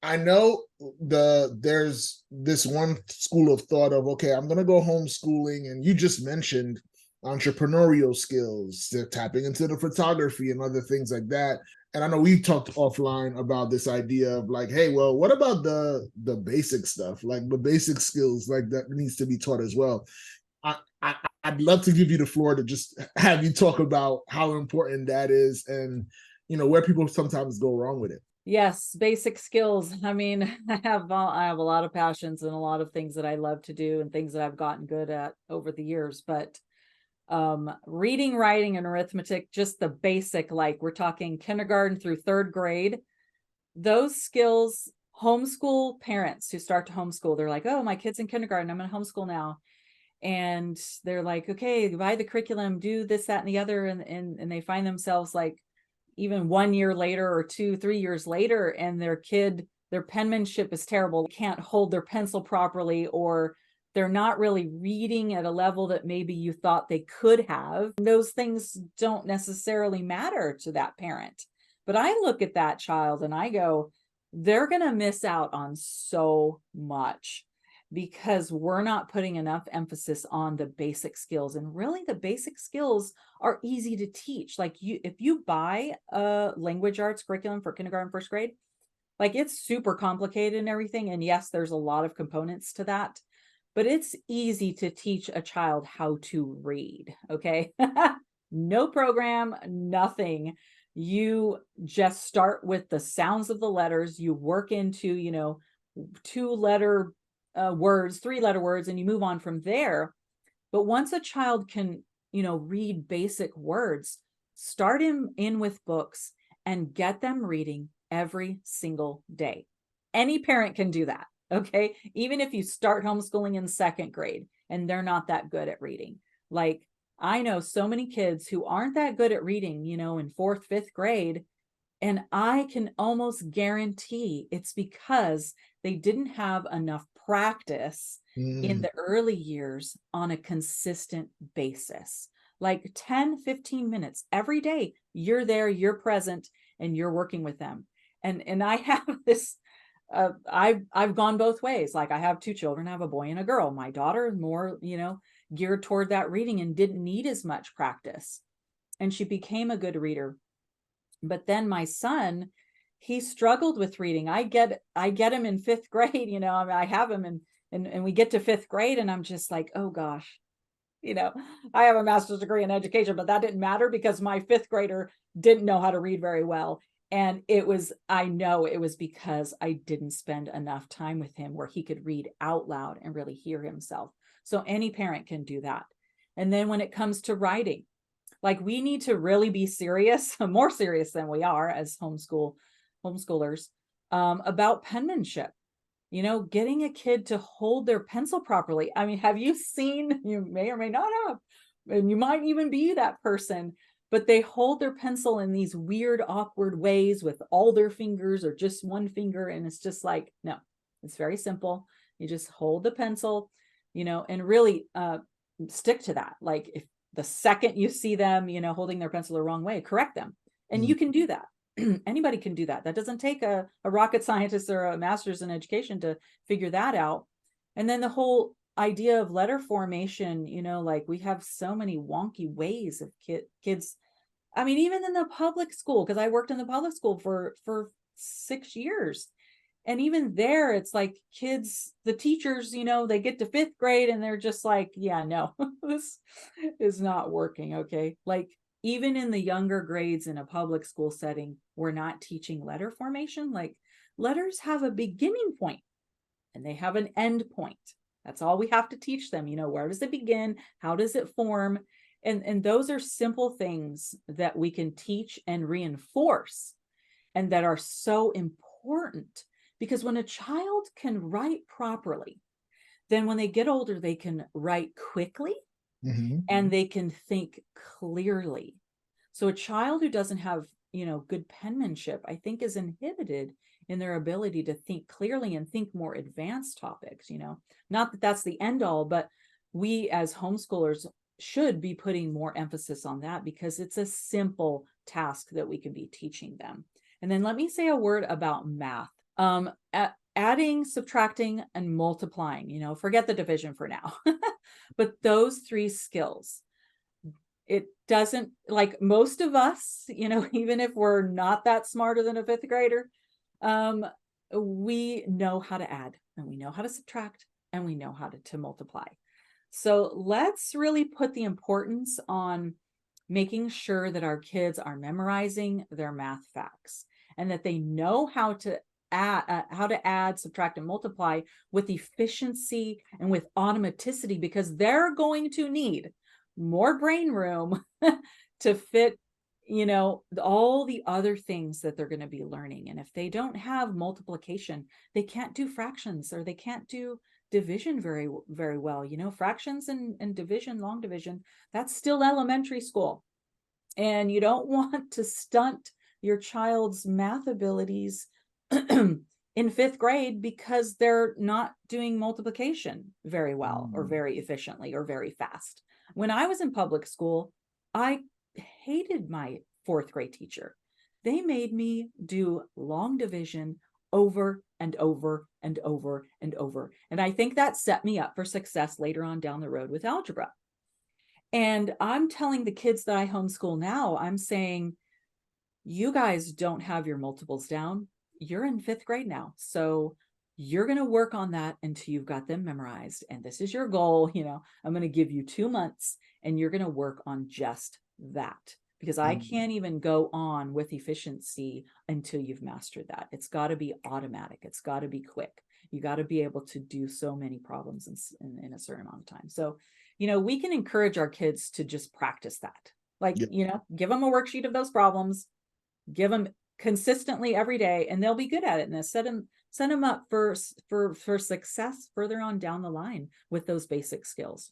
I know there's this one school of thought of, okay, I'm gonna go homeschooling, and you just mentioned entrepreneurial skills, tapping into the photography and other things like that. And I know we talked offline about this idea of like, hey, well, what about the basic stuff, like the basic skills, like that needs to be taught as well. I, I I'd love to give you the floor to just have you talk about how important that is, and where people sometimes go wrong with it. Yes, basic skills. I mean, I have a lot of passions and a lot of things that I love to do and things that I've gotten good at over the years, but reading, writing, and arithmetic, just the basic, like we're talking kindergarten through third grade, those skills, homeschool parents who start to homeschool, they're like, oh, my kid's in kindergarten, I'm going to homeschool now. And they're like, okay, buy the curriculum, do this, that, and the other. And they find themselves like even 1 year later or 2, 3 years later, and their penmanship is terrible. They can't hold their pencil properly, or they're not really reading at a level that maybe you thought they could have. Those things don't necessarily matter to that parent. But I look at that child and I go, they're going to miss out on so much because we're not putting enough emphasis on the basic skills. And really, the basic skills are easy to teach. Like if you buy a language arts curriculum for kindergarten, first grade, like it's super complicated and everything. And yes, there's a lot of components to that, but it's easy to teach a child how to read. Okay. No program, nothing. You just start with the sounds of the letters. You work into, 2 letter words, 3 letter words, and you move on from there. But once a child can, read basic words, start him in with books and get them reading every single day. Any parent can do that. Okay. Even if you start homeschooling in second grade and they're not that good at reading. Like I know so many kids who aren't that good at reading, in fourth, fifth grade. And I can almost guarantee it's because they didn't have enough practice in Mm. the early years on a consistent basis. Like 10, 15 minutes every day, you're there, you're present, and you're working with them. And I have this I've gone both ways. Like I have 2 children, I have a boy and a girl. My daughter is more, geared toward that reading and didn't need as much practice. And she became a good reader. But then my son, he struggled with reading. I get him in fifth grade, I mean, I have him and we get to fifth grade and I'm just like, oh gosh, you know, I have a master's degree in education, but that didn't matter because my fifth grader didn't know how to read very well. And I know it was because I didn't spend enough time with him where he could read out loud and really hear himself. So any parent can do that. And then when it comes to writing, like we need to really be serious, more serious than we are as homeschoolers, about penmanship. Getting a kid to hold their pencil properly. I mean, have you seen, you may or may not have, and you might even be that person, but they hold their pencil in these weird, awkward ways with all their fingers or just one finger. And it's just like, no, it's very simple. You just hold the pencil, and really stick to that. Like if the second you see them, holding their pencil the wrong way, correct them. And Mm. you can do that. Anybody can do that. That doesn't take a rocket scientist or a master's in education to figure that out. And then the whole idea of letter formation, like we have so many wonky ways of kids. I mean, even in the public school, because I worked in the public school for 6 years. And even there, it's like kids, the teachers, they get to fifth grade and they're just like, yeah, no, this is not working. Okay. Like even in the younger grades in a public school setting, we're not teaching letter formation. Like letters have a beginning point and they have an end point. That's all we have to teach them. Where does it begin? How does it form? And those are simple things that we can teach and reinforce and that are so important because when a child can write properly, then when they get older, they can write quickly Hmm. and they can think clearly. So a child who doesn't have, good penmanship, I think is inhibited in their ability to think clearly and think more advanced topics, Not that that's the end all, but we as homeschoolers should be putting more emphasis on that because it's a simple task that we can be teaching them. And then let me say a word about math. Adding, subtracting, and multiplying, forget the division for now. But those three skills, it doesn't, like most of us, even if we're not that smarter than a fifth grader, we know how to add, and we know how to subtract, and we know how to multiply. So let's really put the importance on making sure that our kids are memorizing their math facts, and that they know how to add, subtract, and multiply with efficiency and with automaticity, because they're going to need more brain room to fit, all the other things that they're going to be learning. And if they don't have multiplication, they can't do fractions, or they can't do division very, very well. Fractions and division, long division, that's still elementary school. And you don't want to stunt your child's math abilities in fifth grade because they're not doing multiplication very well, or very efficiently, or very fast. When I was in public school, I hated my fourth grade teacher. They made me do long division over and over and over and over. And I think that set me up for success later on down the road with algebra. And I'm telling the kids that I homeschool now, I'm saying, you guys don't have your multiples down. You're in fifth grade now. So you're going to work on that until you've got them memorized. And this is your goal. I'm going to give you 2 months, and you're going to work on just that, because I can't even go on with efficiency until you've mastered that. It's got to be automatic. It's got to be quick. You got to be able to do so many problems in a certain amount of time. So, we can encourage our kids to just practice that. Like, give them a worksheet of those problems, give them consistently every day, and they'll be good at it. And set them up for success further on down the line with those basic skills.